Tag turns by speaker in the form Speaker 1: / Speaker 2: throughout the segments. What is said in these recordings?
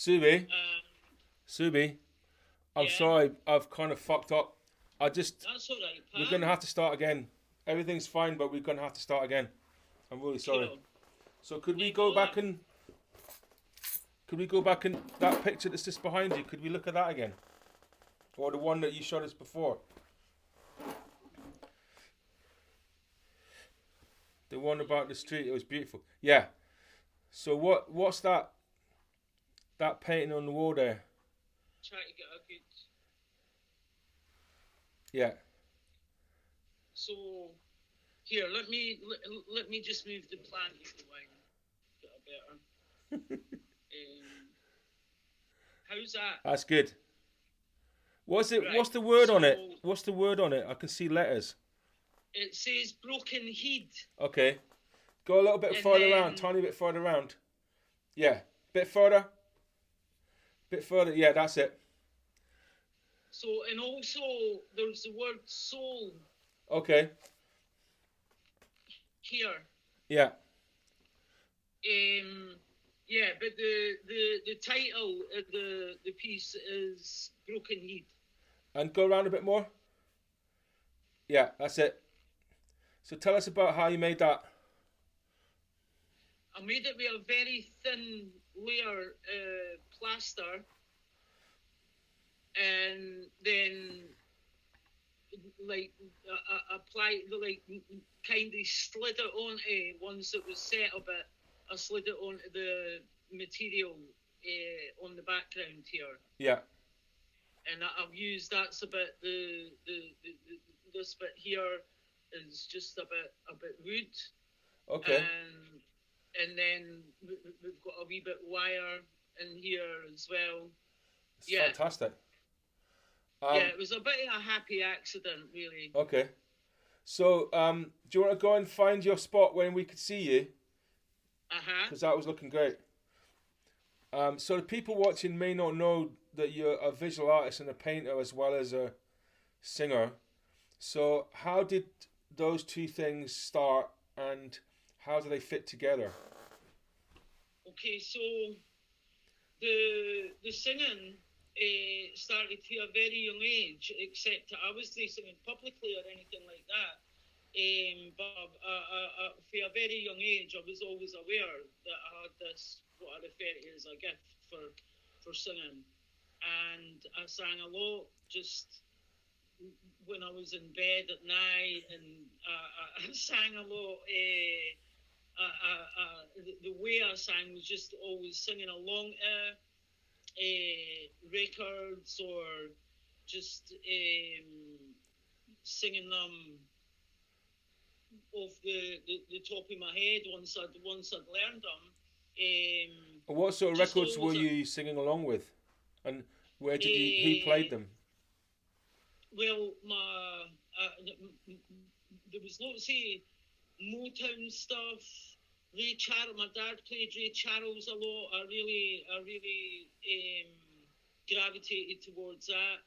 Speaker 1: Subie, Subie, I'm
Speaker 2: Yeah,
Speaker 1: sorry, I've kind of fucked up.
Speaker 2: that's all right,
Speaker 1: We're gonna
Speaker 2: pal.
Speaker 1: have to start again. Everything's fine, but we're gonna have to start again. I'm really sorry.
Speaker 2: Cool.
Speaker 1: So could we
Speaker 2: No
Speaker 1: go
Speaker 2: bother.
Speaker 1: back and that picture that's just behind you? Could we look at that again, or the one that you showed us before? The one about the street. It was beautiful. Yeah. So what's that painting on the wall there?
Speaker 2: Try to get a good.
Speaker 1: Yeah.
Speaker 2: So here, let me just move the plant out of the way. Get a better. How's that?
Speaker 1: That's good. What's it?
Speaker 2: Right.
Speaker 1: What's the word on it?
Speaker 2: So
Speaker 1: What's the word on it? I can see letters.
Speaker 2: it says broken head,
Speaker 1: Okay. Go a little bit
Speaker 2: and
Speaker 1: further around.
Speaker 2: then
Speaker 1: Tiny bit further around. Yeah. Bit further. Bit further. Yeah, that's it.
Speaker 2: so and also there's the word soul
Speaker 1: Okay.
Speaker 2: here.
Speaker 1: Yeah.
Speaker 2: Yeah, but the title of the piece is broken head.
Speaker 1: And go around a bit more. Yeah, that's it. So tell us about how you made that.
Speaker 2: I made it with a very thin layer plaster, and then like I applied like kind of slid it onto once it was set a bit. I slid it onto the material on the background here,
Speaker 1: Yeah.
Speaker 2: and I've used that's a bit the this bit here is just a bit wood,
Speaker 1: Okay.
Speaker 2: and then we've got a wee bit wire in here as well.
Speaker 1: It's
Speaker 2: Yeah,
Speaker 1: fantastic.
Speaker 2: yeah, it was a bit of a happy accident, really.
Speaker 1: Okay. So do you want to go and find your spot when we could see you?
Speaker 2: Uh-huh.
Speaker 1: Because that was looking great. So the people watching may not know that you're a visual artist and a painter as well as a singer. So how did those two things start, and how do they fit together?
Speaker 2: Okay, so the singing started to a very young age, except I wasn't singing publicly or anything like that. But for a very young age, I was always aware that I had this, what I refer to as a gift for singing. And I sang a lot just when I was in bed at night, and I sang a lot. The way I sang was just always singing along to records, or just singing them off the top of my head once I'd learned them.
Speaker 1: What sort of
Speaker 2: Just
Speaker 1: records were
Speaker 2: always
Speaker 1: you singing along with, and where did you? Who
Speaker 2: uh,
Speaker 1: played them?
Speaker 2: well, there was lots of Motown stuff. Ray Charles, my dad played Ray Charles a lot. I really gravitated towards that.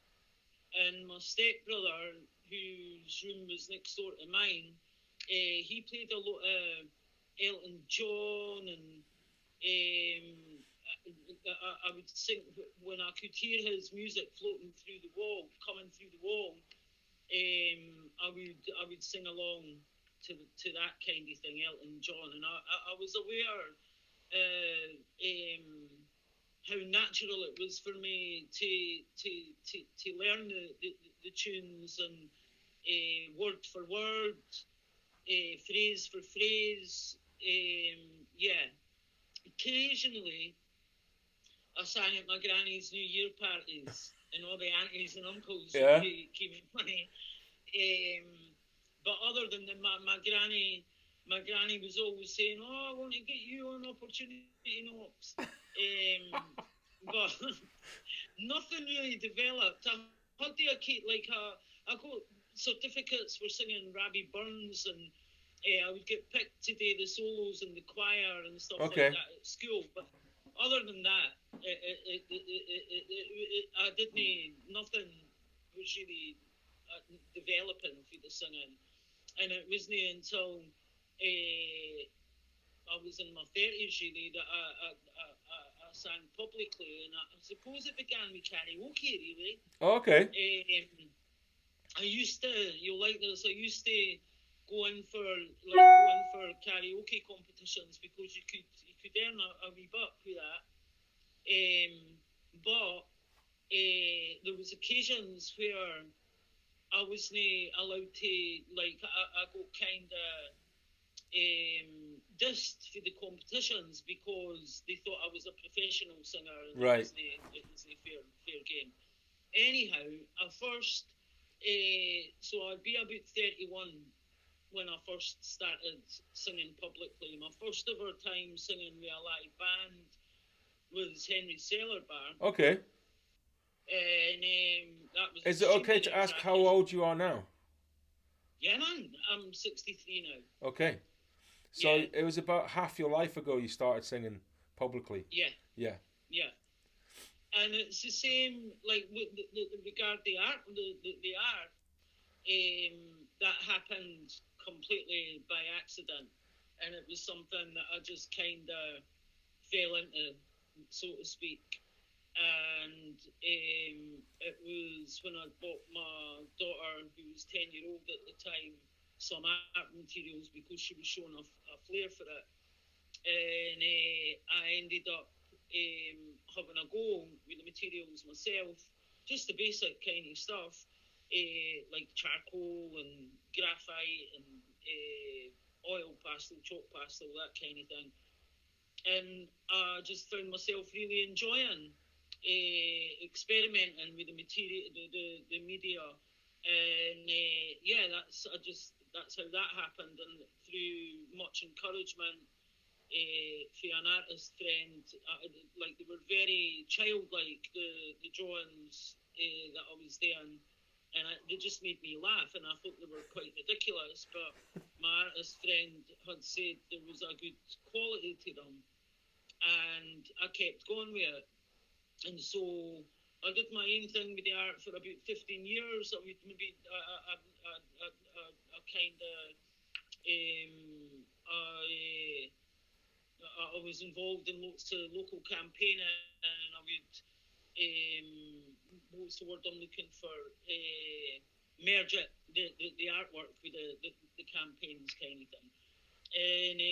Speaker 2: And my stepbrother, whose room was next door to mine, he played a lot of Elton John, and I would sing when I could hear his music floating through the wall, coming through the wall. I would sing along to that kind of thing, Elton John, and I was aware how natural it was for me to learn the tunes, and word for word, phrase for phrase. Yeah, occasionally I sang at my granny's New Year parties, and all the aunties and uncles would
Speaker 1: Yeah.
Speaker 2: give me money. But other than that, my granny was always saying, "Oh, I want to get you an opportunity knocks," but nothing really developed. I had to I got certificates for singing Robbie Burns, and I would get picked to do the solos in the choir and stuff like
Speaker 1: Okay.
Speaker 2: that at school. But other than that, I didn't. Nothing was really developing for the singing, and it wasn't until I was in my 30s really that I sang publicly, and I suppose it began with karaoke, really.
Speaker 1: Oh, okay.
Speaker 2: I used to, you'll like this, I used to go in for karaoke competitions because you could earn a wee buck with that. But there was occasions where I wasn't allowed to, like, I got kind of dissed for the competitions because they thought I was a professional singer, and
Speaker 1: right.
Speaker 2: it was a fair game. Anyhow, I first, so I'd be about 31 when I first started singing publicly. My first ever time singing with a live band was Henry's Cellar Bar.
Speaker 1: Okay.
Speaker 2: And that was.
Speaker 1: Is it okay to ask how old you are now?
Speaker 2: Yeah, man, I'm 63 now.
Speaker 1: Okay. So it was about half your life ago you started singing publicly.
Speaker 2: Yeah.
Speaker 1: Yeah.
Speaker 2: Yeah. And it's the same, like, with regard the art, the art, that happened completely by accident. And it was something that I just kind of fell into, so to speak. And it was when I bought my daughter, who was 10-year-old at the time, some art materials because she was showing a flair for it. And I ended up having a go with the materials myself, just the basic kind of stuff, like charcoal and graphite and oil pastel, chalk pastel, that kind of thing. And I just found myself really enjoying experimenting with the material, the media, and that's how that happened. And through much encouragement for an artist friend, like, they were very childlike, the drawings that I was doing, and they just made me laugh, and I thought they were quite ridiculous, but my artist friend had said there was a good quality to them, and I kept going with it. And so I did my own thing with the art for about 15 years. I would maybe a kind of I was involved in lots of local campaigning, and I would what's the word I'm looking for? Merge it, the artwork with the campaigns kind of thing. And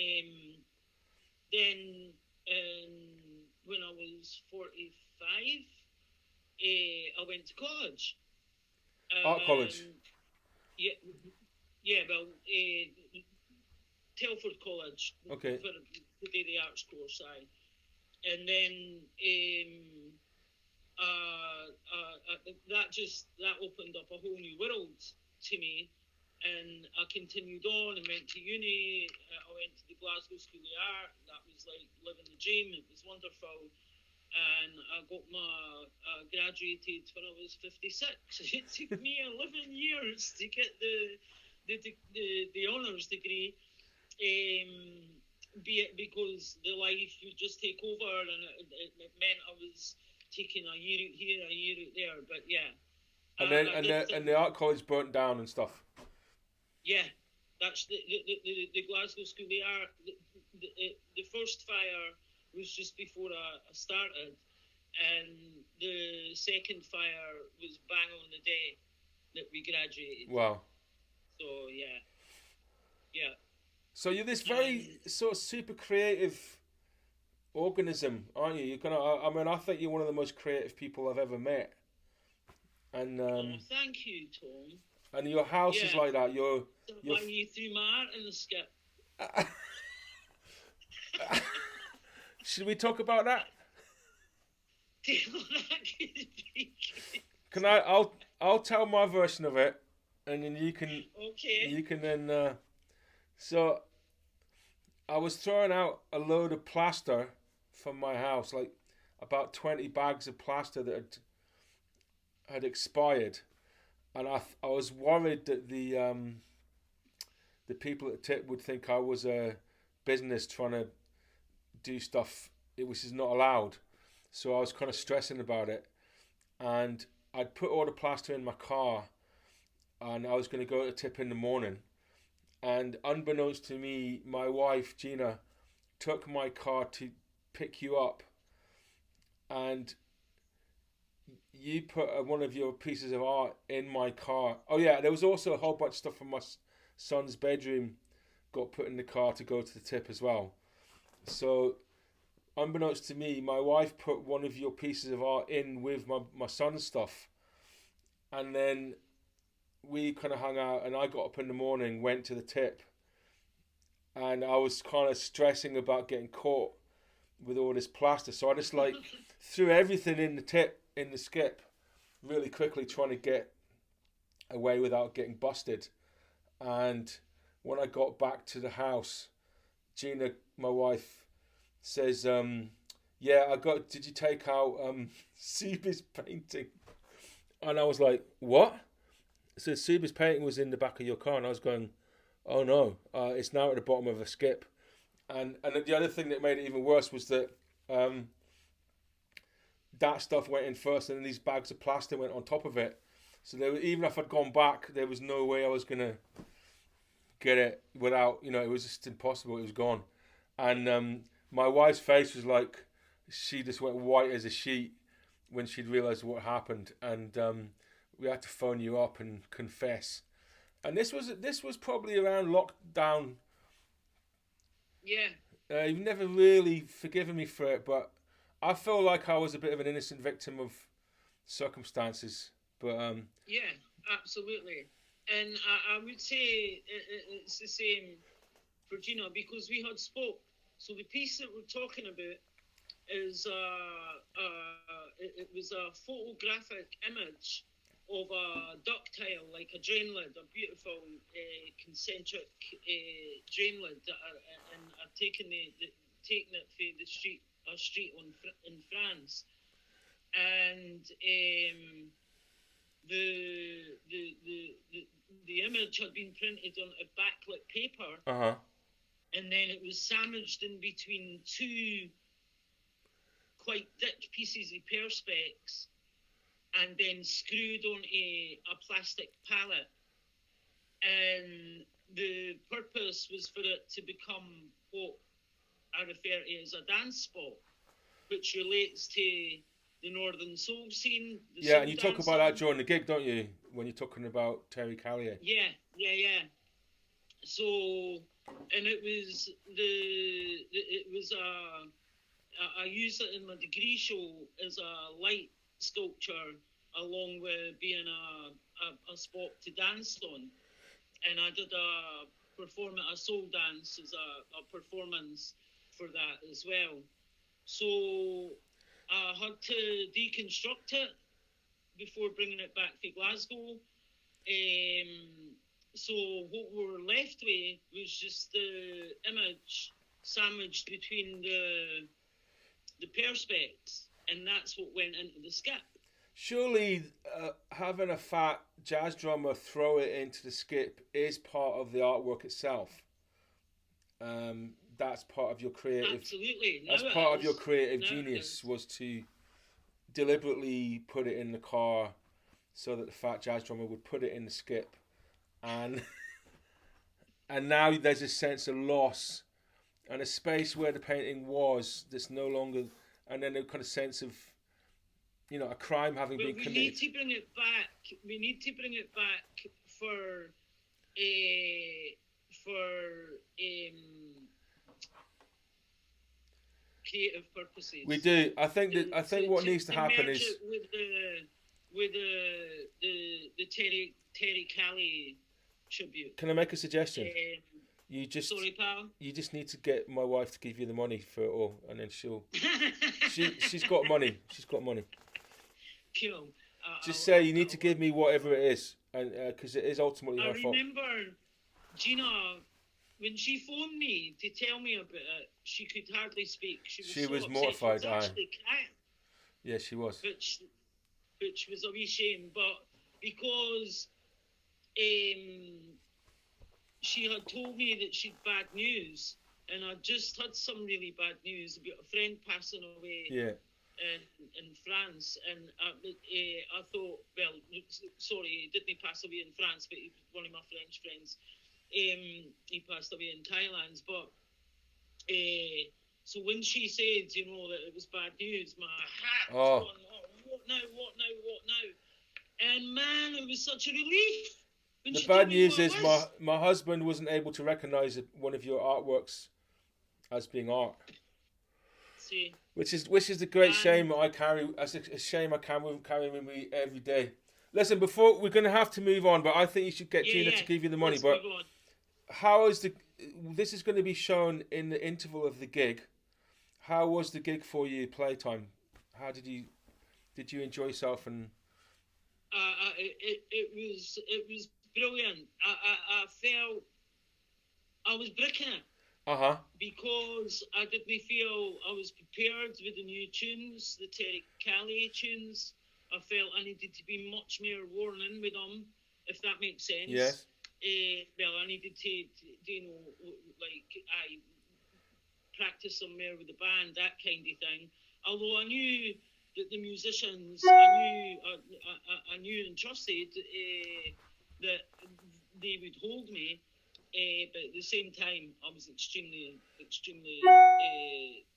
Speaker 2: then when I was 45, I went to college.
Speaker 1: Art college?
Speaker 2: Yeah, well, Telford College.
Speaker 1: Okay.
Speaker 2: For the arts course, and then that opened up a whole new world to me. And I continued on and went to uni. I went to the Glasgow School of Art. That was like living the dream. It was wonderful. And I got graduated when I was 56. It took me 11 years to get the honours degree, because the life would just take over, and it meant I was taking a year out here, a year out there. But yeah.
Speaker 1: And the art college burnt down and stuff.
Speaker 2: Yeah, that's the Glasgow School of Art. The first fire was just before I started, and the second fire was bang on the day that we graduated.
Speaker 1: Wow.
Speaker 2: So yeah.
Speaker 1: So you're this very sort of super creative organism, aren't you? I think you're one of the most creative people I've ever met. And
Speaker 2: thank you, Tom.
Speaker 1: And your house is like that. You're
Speaker 2: you through my art in the skip.
Speaker 1: Should we talk about that?
Speaker 2: That could be good.
Speaker 1: Can I'll tell my version of it, and then you can.
Speaker 2: Okay.
Speaker 1: You can then. So, I was throwing out a load of plaster from my house, like about 20 bags of plaster that had expired. And I was worried that the people at Tip would think I was a business trying to do stuff which is not allowed. So I was kind of stressing about it. And I'd put all the plaster in my car, and I was going to go to Tip in the morning. And unbeknownst to me, my wife, Gina, took my car to pick you up and you put one of your pieces of art in my car. Oh yeah, there was also a whole bunch of stuff from my son's bedroom got put in the car to go to the tip as well. So, unbeknownst to me, my wife put one of your pieces of art in with my son's stuff, and then we kind of hung out, and I got up in the morning, went to the tip, and I was kind of stressing about getting caught with all this plaster, so I just like threw everything in the tip, in the skip, really quickly, trying to get away without getting busted. And when I got back to the house, Gina, my wife, says, yeah, did you take out Subie's painting? And I was like, what? So Subie's painting was in the back of your car, and I was going, oh no, it's now at the bottom of a skip. And the other thing that made it even worse was that that stuff went in first, and then these bags of plaster went on top of it. So even if I'd gone back, there was no way I was going to get it without, it was just impossible. It was gone. And my wife's face was like, she just went white as a sheet when she'd realised what happened. And we had to phone you up and confess. And this was probably around lockdown.
Speaker 2: Yeah.
Speaker 1: You've never really forgiven me for it, but I feel like I was a bit of an innocent victim of circumstances. But
Speaker 2: yeah, absolutely. And I would say it's the same for Gina, because we had spoke. So the piece that we're talking about is it was a photographic image of a ductile, like a drain lid, a beautiful concentric drain lid, and I've taken it for the street in France, and the image had been printed on a backlit paper, and then it was sandwiched in between two quite thick pieces of perspex, and then screwed onto a plastic pallet. And the purpose was for it to become what I refer to as a dance spot, which relates to the Northern Soul scene.
Speaker 1: Yeah, and you talk about that during the gig, don't you? When you're talking about Terry Callier.
Speaker 2: Yeah. So, and it was I used it in my degree show as a light sculpture, along with being a spot to dance on. And I did a soul dance as a performance for that as well. So I had to deconstruct it before bringing it back to Glasgow. So what we were left with was just the image sandwiched between the perspex, and that's what went into the skip.
Speaker 1: Surely having a fat jazz drummer throw it into the skip is part of the artwork itself. That's part of your creative.
Speaker 2: Absolutely.
Speaker 1: That's part of your creative genius, was to deliberately put it in the car so that the fat jazz drummer would put it in the skip, and now there's a sense of loss and a space where the painting was that's no longer, and then a kind of sense of, a crime having been committed.
Speaker 2: We need to bring it back. We need to bring it back for creative purposes.
Speaker 1: We do. I think what needs to happen is
Speaker 2: with the Terry Callier tribute.
Speaker 1: Can I make a suggestion?
Speaker 2: Sorry, pal.
Speaker 1: You just need to get my wife to give you the money for it all, and then she's got money. She's got money.
Speaker 2: Cool.
Speaker 1: Just say you need to give me whatever it is, and because it is ultimately her fault.
Speaker 2: I remember Gina, when she phoned me to tell me about it, she could hardly speak. She was
Speaker 1: mortified.
Speaker 2: She was actually crying.
Speaker 1: Yeah, she was.
Speaker 2: Which was a wee shame, but because she had told me that she'd bad news, and I just had some really bad news about a friend passing away.
Speaker 1: Yeah.
Speaker 2: In France, and I thought, well, sorry, he didn't pass away in France, but he was one of my French friends. He passed away in Thailand, but So when she said, you know, that it was bad news, my hat was
Speaker 1: Oh.
Speaker 2: going, what now? And man, it was such a relief when
Speaker 1: The
Speaker 2: she
Speaker 1: bad
Speaker 2: told me
Speaker 1: news
Speaker 2: what it
Speaker 1: is
Speaker 2: was.
Speaker 1: my husband wasn't able to recognise one of your artworks as being art.
Speaker 2: See,
Speaker 1: Which is a great shame I carry. As a shame I carry with me every day. Listen, before we're going to have to move on, but I think you should get Gina to give you the money.
Speaker 2: Let's
Speaker 1: But
Speaker 2: move on.
Speaker 1: how is this is going to be shown in the interval of the gig? How was the gig for you, Playtime? How did you enjoy yourself? And
Speaker 2: it was brilliant. I felt I was bricking it. Because I didn't feel I was prepared with the new tunes, the Terry Kelly tunes. I felt I needed to be much more worn in with them, if that makes sense.
Speaker 1: Yes.
Speaker 2: Well, I needed to you know, like, I practice some more with the band, that kind of thing. Although I knew that the musicians, I knew and trusted that they would hold me. But at the same time, I was extremely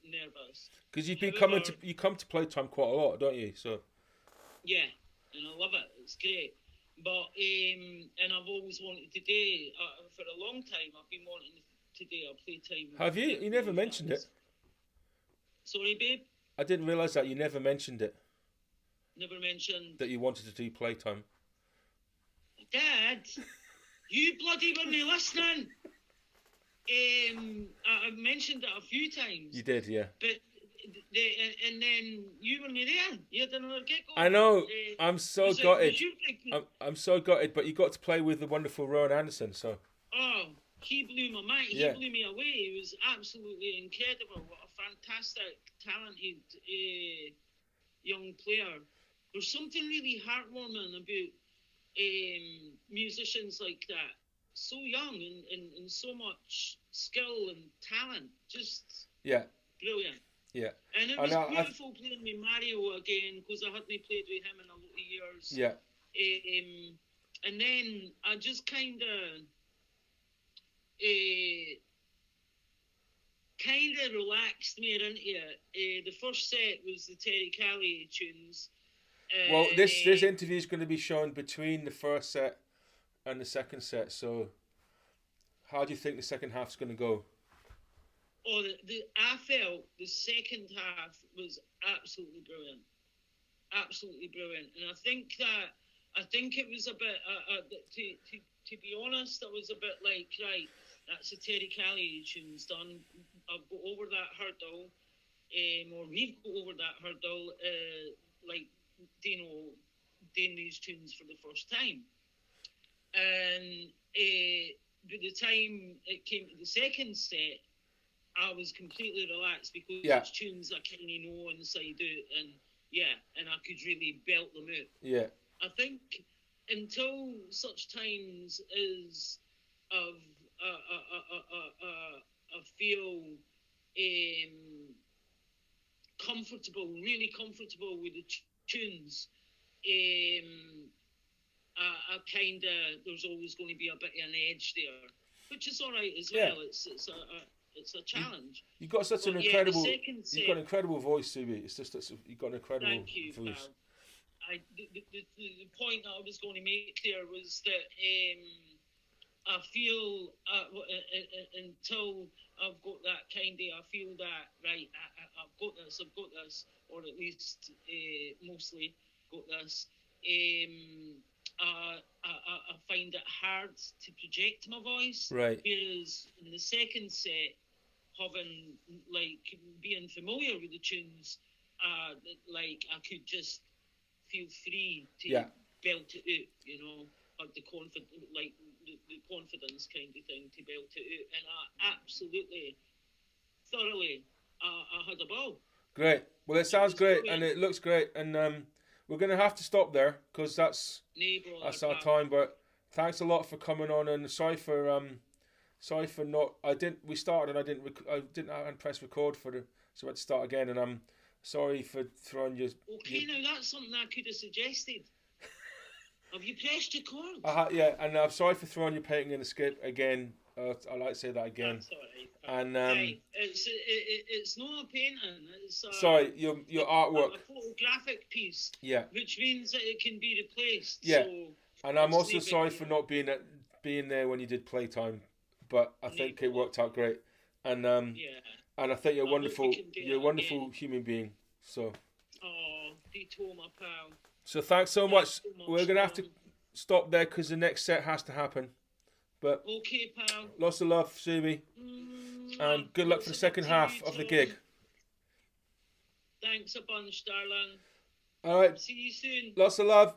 Speaker 2: nervous.
Speaker 1: Because you come to Playtime quite a lot, don't you? So
Speaker 2: yeah, and I love it. It's great. But and I've always wanted to do for a long time. I've been wanting to do a Playtime.
Speaker 1: Have you? You never mentioned it.
Speaker 2: Sorry, babe.
Speaker 1: I didn't realise that you never mentioned it.
Speaker 2: Never mentioned
Speaker 1: that you wanted to do Playtime.
Speaker 2: Dad. You bloody weren't listening. I've mentioned it a few times.
Speaker 1: You did, yeah.
Speaker 2: But and then you weren't there. You had another gig on.
Speaker 1: I know. I'm so gutted. I'm so gutted. But you got to play with the wonderful Rowan Anderson. So.
Speaker 2: Oh, he blew my mind.
Speaker 1: Yeah.
Speaker 2: He blew me away. He was absolutely incredible. What a fantastic, talented young player. There's something really heartwarming about musicians like that, so young and so much skill and talent, just brilliant.
Speaker 1: Yeah,
Speaker 2: and it was beautiful playing with Mario again, because I hadn't played with him in a lot of years.
Speaker 1: Yeah.
Speaker 2: And then I just kind of relaxed me into it. The first set was the Terry Kelly tunes.
Speaker 1: Well, this interview is going to be shown between the first set and the second set. So, how do you think the second half's going to go?
Speaker 2: Oh, I felt the second half was absolutely brilliant, and I think it was a bit. To be honest, it was a bit like, right, that's the Terry Kelly tunes done. I've got over that hurdle, or we've got over that hurdle. Like, you know, doing these tunes for the first time. And by the time it came to the second set, I was completely relaxed, because it's tunes I kind of know inside out, and I could really belt them out.
Speaker 1: Yeah.
Speaker 2: I think until such times as I feel really comfortable with the tunes, I kind of, there's always going to be a bit of an edge there, which is all right as well. It's a challenge.
Speaker 1: You've got such an incredible. You've got an incredible voice, Subie. It's just you've got an incredible voice.
Speaker 2: The point that I was going to make there was that I feel until I've got that kind of, I feel that, right, I've got this, or at least mostly got this. I find it hard to project my voice.
Speaker 1: Right.
Speaker 2: Whereas in the second set, being familiar with the tunes, like, I could just feel free to belt it out, you know, like the confidence kind of thing to belt it out. And I absolutely, thoroughly, I had a ball.
Speaker 1: Great. Well, it sounds great, and it looks great, and we're going to have to stop there, because that's our time. But thanks a lot for coming on, and sorry for not. We started, and I didn't press record so I had to start again, and I'm sorry for throwing you.
Speaker 2: Okay, now that's something I could have suggested. Have you pressed record?
Speaker 1: Yeah, and I'm sorry for throwing your painting in the skip again. I like to say that again.
Speaker 2: That's all right.
Speaker 1: And
Speaker 2: Hey, it's not a painting. It's
Speaker 1: sorry, your artwork.
Speaker 2: A photographic piece.
Speaker 1: Yeah.
Speaker 2: Which means that it can be replaced.
Speaker 1: Yeah.
Speaker 2: So
Speaker 1: and I'm also sorry for not being there when you did Playtime, but I think it worked out great. And and I think you're wonderful. You're a wonderful human being. So.
Speaker 2: Oh, ditto, my pal.
Speaker 1: So thanks so much. We're gonna have to stop there because the next set has to happen. But
Speaker 2: okay, pal.
Speaker 1: Lots of love, Subie, and good luck for the second half of the gig.
Speaker 2: Thanks a bunch, darling.
Speaker 1: All right.
Speaker 2: See you soon.
Speaker 1: Lots of love.